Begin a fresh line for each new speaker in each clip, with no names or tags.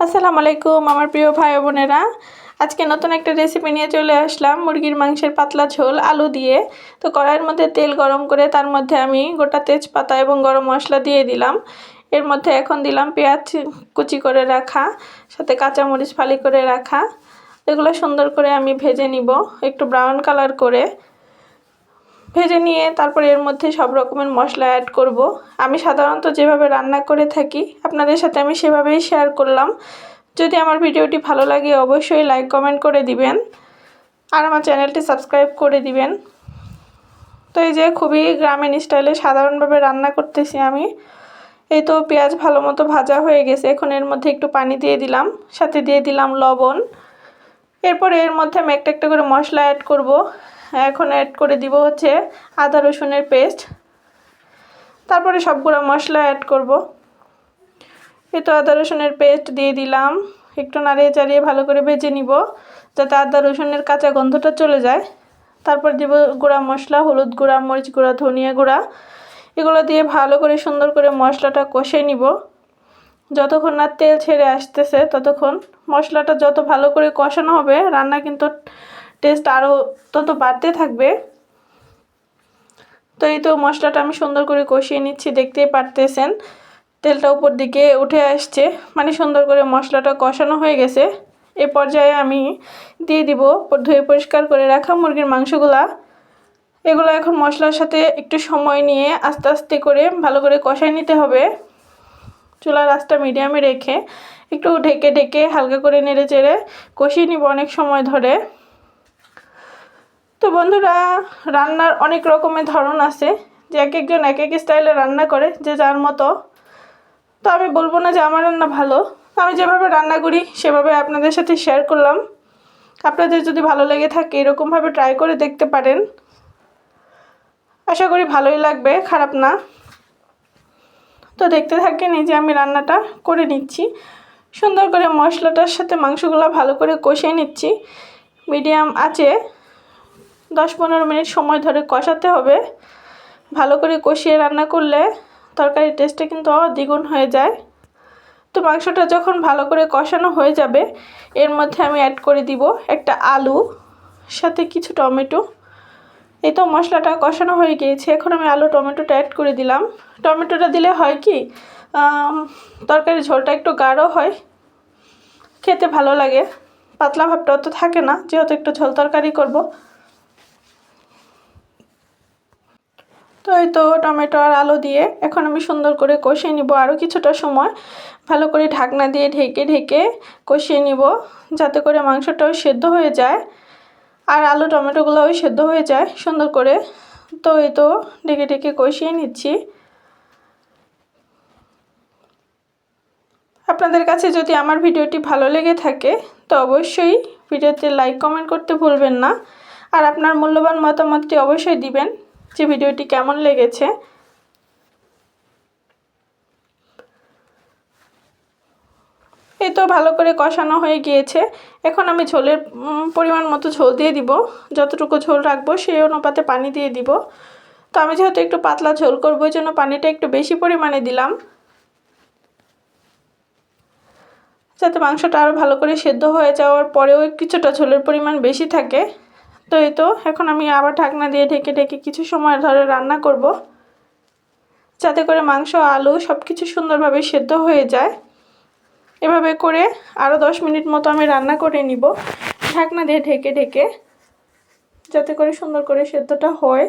আসসালামু আলাইকুম আমার প্রিয় ভাই বোনেরা। আজকে নতুন একটা রেসিপি নিয়ে চলে আসলাম, মুরগির মাংসের পাতলা ঝোল আলু দিয়ে। তো কড়াইয়ের মধ্যে তেল গরম করে তার মধ্যে আমি গোটা তেজপাতা এবং গরম মশলা দিয়ে দিলাম। এর মধ্যে এখন দিলাম পেঁয়াজ কুচি করে রাখা, সাথে কাঁচামরিচ ফালি করে রাখা। এগুলো সুন্দর করে আমি ভেজে নিব, একটু ব্রাউন কালার করে ভেজে নিয়ে তারপর এর মধ্যে সব রকমের মশলা অ্যাড করব। আমি সাধারণত যেভাবে রান্না করে থাকি আপনাদের সাথে আমি সেভাবেই শেয়ার করলাম। যদি আমার ভিডিওটি ভালো লাগে অবশ্যই লাইক কমেন্ট করে দিবেন আর আমার চ্যানেলটি সাবস্ক্রাইব করে দিবেন। তো এই যে খুবই গ্রামীণ স্টাইলে সাধারণভাবে রান্না করতেছি আমি। এই তো পেঁয়াজ ভালো মতো ভাজা হয়ে গেছে, এখন এর মধ্যে একটু পানি দিয়ে দিলাম, সাথে দিয়ে দিলাম লবণ। এরপর এর মধ্যে আমি একটা একটা করে মশলা অ্যাড করব। এখন অ্যাড করে দিব হচ্ছে আদা রসুনের পেস্ট, তারপরে সবগুলো মশলা অ্যাড করব। এই তো আদা রসুনের পেস্ট দিয়ে দিলাম, একটু নাড়িয়ে চাড়িয়ে ভালো করে ভেজে নিব যাতে আদা রসুনের কাঁচা গন্ধটা চলে যায়। তারপর দিব গুঁড়া মশলা, হলুদ গুঁড়া, মরিচ গুঁড়া, ধনিয়া গুঁড়া। এগুলো দিয়ে ভালো করে সুন্দর করে মশলাটা কষে নিব। যতক্ষণ না তেল ছেড়ে আসতেছে ততক্ষণ মশলাটা যত ভালো করে কষানো হবে রান্না কিন্তু টেস্ট আরও তত বাড়তে থাকবে। তো এই তো মশলাটা আমি সুন্দর করে কষিয়ে নিচ্ছি, দেখতেই পারতেছেন তেলটা উপর দিকে উঠে আসছে, মানে সুন্দর করে মশলাটা কষানো হয়ে গেছে। এ পর্যায়ে আমি দিয়ে দিব ধুয়ে পরিষ্কার করে রাখা মুরগির মাংসগুলা। এগুলো এখন মশলার সাথে একটু সময় নিয়ে আস্তে আস্তে করে ভালো করে কষাই নিতে হবে। চুলার আঁচটা মিডিয়ামে রেখে একটু ঢেকে ঢেকে হালকা করে নেড়ে চেড়ে কষিয়ে নিব অনেক সময় ধরে। তো বন্ধুরা, রান্নার অনেক রকমের ধরন আছে, যে এক একজন এক এক স্টাইলে রান্না করে যে যার মতো। তো আমি বলবো না যে আমার রান্না ভালো, আমি যেভাবে রান্না করি সেভাবে আপনাদের সাথে শেয়ার করলাম। আপনাদের যদি ভালো লেগে থাকে এরকমভাবে ট্রাই করে দেখতে পারেন, আশা করি ভালোই লাগবে, খারাপ না। তো দেখতে থাকেন, এই যে আমি রান্নাটা করে নিচ্ছি, সুন্দর করে মশলাটার সাথে মাংসগুলো ভালো করে কষিয়ে নিচ্ছি। মিডিয়াম আঁচে 10-15 মিনিট সময় ধরে কষাতে হবে। ভালো করে কষিয়ে রান্না করলে তরকারির টেস্টটা কিন্তু দ্বিগুণ হয়ে যায়। তো মাংসটা যখন ভালো করে কষানো হয়ে যাবে এর মধ্যে আমি অ্যাড করে দিব একটা আলু, সাথে কিছু টমেটো। এই তো মশলাটা কষানো হয়ে গিয়েছে, এখন আমি আলু টমেটোটা অ্যাড করে দিলাম। টমেটোটা দিলে হয় কি তরকারির ঝোলটা একটু গাঢ় হয়, খেতে ভালো লাগে, পাতলা ভাবটা তো থাকে না যেহেতু একটু ঝোল তরকারি করব। তো এই তো টমেটো আর আলু দিয়ে এখন আমি সুন্দর করে কষিয়ে নিব আরও কিছুটা সময়। ভালো করে ঢাকনা দিয়ে ঢেকে ঢেকে কষিয়ে নিব যাতে করে মাংসটাও সেদ্ধ হয়ে যায় আর আলু টমেটোগুলোও সেদ্ধ হয়ে যায় সুন্দর করে। তো এই তো ঢেকে ঢেকে কষিয়ে নিচ্ছি। আপনাদের কাছে যদি আমার ভিডিওটি ভালো লেগে থাকে তো অবশ্যই ভিডিওতে লাইক কমেন্ট করতে ভুলবেন না, আর আপনার মূল্যবান মতামতটি অবশ্যই দিবেন যে ভিডিওটি কেমন লেগেছে। এই তো ভালো করে কষানো হয়ে গিয়েছে, এখন আমি ঝোলের পরিমাণ মতো ঝোল দিয়ে দিব, যতটুকু ঝোল রাখবো সেই অনুপাতে পানি দিয়ে দিব। তো আমি যেহেতু একটু পাতলা ঝোল করবো এই জন্য পানিটা একটু বেশি পরিমাণে দিলাম যাতে মাংসটা আরও ভালো করে সেদ্ধ হয়ে যাওয়ার পরেও কিছুটা ঝোলের পরিমাণ বেশি থাকে। তো এই তো এখন আমি আবার ঢাকনা দিয়ে ঢেকে ঢেকে কিছু সময় ধরে রান্না করব যাতে করে মাংস আলু সব কিছু সুন্দরভাবে সেদ্ধ হয়ে যায়। এভাবে করে আরও 10 মিনিট মতো আমি রান্না করে নিব ঢাকনা দিয়ে ঢেকে ঢেকে, যাতে করে সুন্দর করে সেদ্ধটা হয়।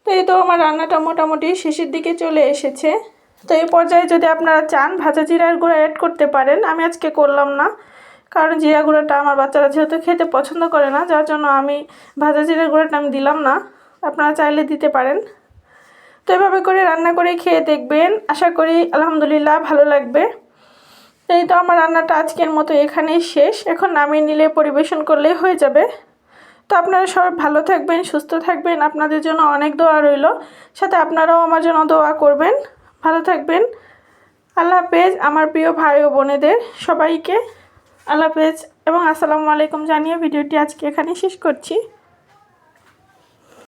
তো এই তো আমার রান্নাটা মোটামুটি শেষের দিকে চলে এসেছে। তো এই পর্যায়ে যদি আপনারা চান ভাজা জিরার গুঁড়া অ্যাড করতে পারেন, আমি আজকে করলাম না কারণ জিরা গুঁড়াটা আমার বাচ্চারা যেহেতু খেতে পছন্দ করে না, যার জন্য আমি ভাজা জিরার গুঁড়াটা আমি দিলাম না, আপনারা চাইলে দিতে পারেন। তো এভাবে করে রান্না করে খেয়ে দেখবেন, আশা করি আলহামদুলিল্লাহ ভালো লাগবে। এই তো আমার রান্নাটা আজকের মতো এখানেই শেষ, এখন নামিয়ে নিলে পরিবেশন করলেই হয়ে যাবে। তো আপনারা সবাই ভালো থাকবেন, সুস্থ থাকবেন, আপনাদের জন্য অনেক দোয়া রইল, সাথে আপনারাও আমার জন্য দোয়া করবেন। ভালো থাকবেন, আল্লাহ হাফেজ। আমার প্রিয় ভাই ও বোনেদের সবাইকে আল্লাহ হাফেজ এবং আসসালামু আলাইকুম জানিয়ে ভিডিওটি আজকে এখানেই শেষ করছি।